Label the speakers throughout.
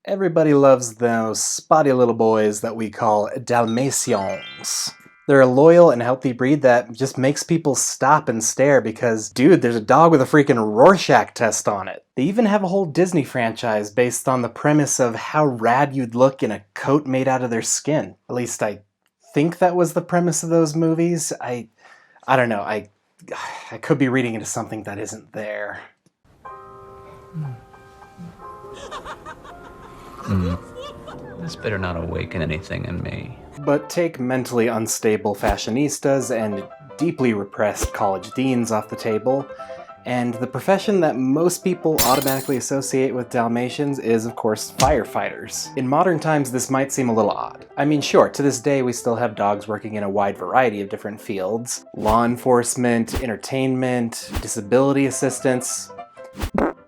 Speaker 1: Everybody loves those spotty little boys that we call Dalmatians. They're a loyal and healthy breed that just makes people stop and stare because, dude, there's a dog with a freaking Rorschach test on it. They even have a whole Disney franchise based on the premise of how rad you'd look in a coat made out of their skin. At least I think that was the premise of those movies. I don't know. I could be reading into something that isn't there.
Speaker 2: This better not awaken anything in me.
Speaker 1: But take mentally unstable fashionistas and deeply repressed college deans off the table, and the profession that most people automatically associate with Dalmatians is, of course, firefighters. In modern times, this might seem a little odd. I mean, sure, to this day we still have dogs working in a wide variety of different fields. Law enforcement, entertainment, disability assistance,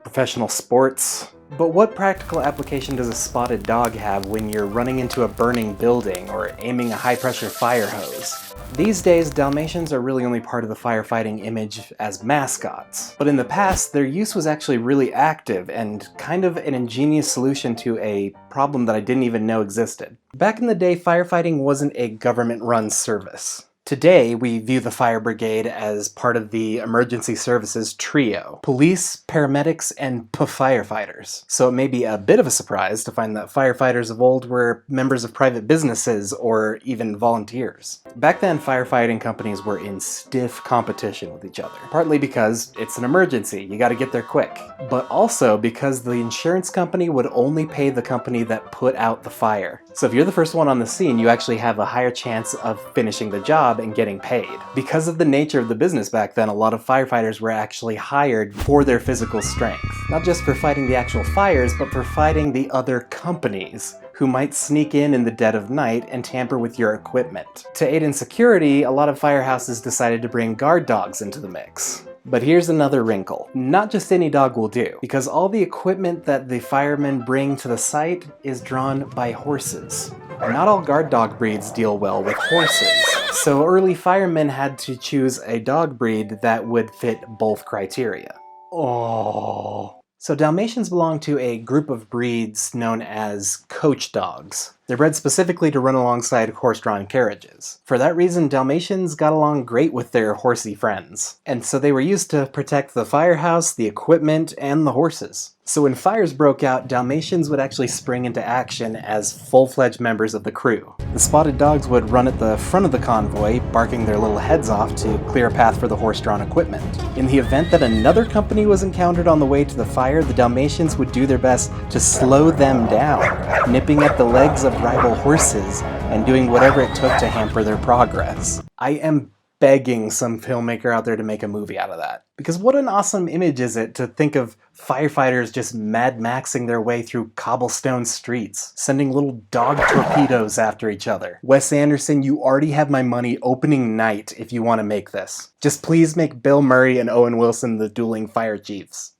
Speaker 1: professional sports. But what practical application does a spotted dog have when you're running into a burning building or aiming a high-pressure fire hose? These days, Dalmatians are really only part of the firefighting image as mascots. But in the past, their use was actually really active and kind of an ingenious solution to a problem that I didn't even know existed. Back in the day, firefighting wasn't a government-run service. Today, we view the fire brigade as part of the emergency services trio: police, paramedics, and firefighters. So it may be a bit of a surprise to find that firefighters of old were members of private businesses or even volunteers. Back then, firefighting companies were in stiff competition with each other, partly because it's an emergency, you gotta get there quick, but also because the insurance company would only pay the company that put out the fire. So if you're the first one on the scene, you actually have a higher chance of finishing the job and getting paid. Because of the nature of the business back then, a lot of firefighters were actually hired for their physical strength. Not just for fighting the actual fires, but for fighting the other companies who might sneak in the dead of night and tamper with your equipment. To aid in security, a lot of firehouses decided to bring guard dogs into the mix. But here's another wrinkle. Not just any dog will do, because all the equipment that the firemen bring to the site is drawn by horses. Not all guard dog breeds deal well with horses, so early firemen had to choose a dog breed that would fit both criteria. Oh. So Dalmatians belong to a group of breeds known as coach dogs. They're bred specifically to run alongside horse-drawn carriages. For that reason, Dalmatians got along great with their horsey friends, and so they were used to protect the firehouse, the equipment, and the horses. So when fires broke out, Dalmatians would actually spring into action as full-fledged members of the crew. The spotted dogs would run at the front of the convoy, barking their little heads off to clear a path for the horse-drawn equipment. In the event that another company was encountered on the way to the fire, the Dalmatians would do their best to slow them down, nipping at the legs of rival horses and doing whatever it took to hamper their progress. I am begging some filmmaker out there to make a movie out of that. Because what an awesome image is it to think of firefighters just Mad Maxing their way through cobblestone streets, sending little dog torpedoes after each other. Wes Anderson, you already have my money opening night if you want to make this. Just please make Bill Murray and Owen Wilson the dueling fire chiefs.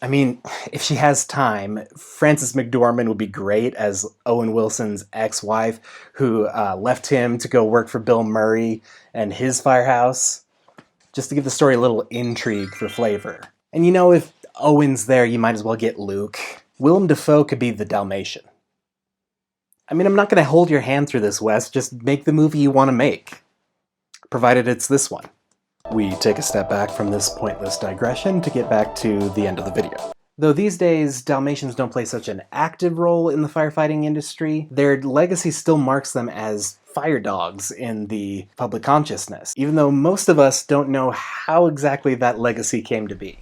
Speaker 1: I mean, if she has time, Frances McDormand would be great as Owen Wilson's ex-wife who left him to go work for Bill Murray and his firehouse, just to give the story a little intrigue for flavor. And you know, if Owen's there, you might as well get Luke. Willem Dafoe could be the Dalmatian. I mean, I'm not going to hold your hand through this, Wes. Just make the movie you want to make, provided it's this one. We take a step back from this pointless digression to get back to the end of the video. Though these days, Dalmatians don't play such an active role in the firefighting industry, their legacy still marks them as fire dogs in the public consciousness, even though most of us don't know how exactly that legacy came to be.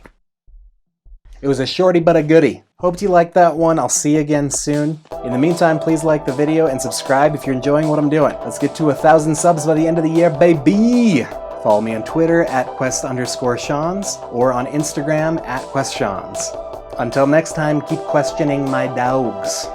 Speaker 1: It was a shorty but a goodie. Hope you liked that one. I'll see you again soon. In the meantime, please like the video and subscribe if you're enjoying what I'm doing. Let's get to 1,000 subs by the end of the year, baby! Follow me on Twitter at @quest_Seans or on Instagram at QuestSeans. Until next time, keep questioning my dogs.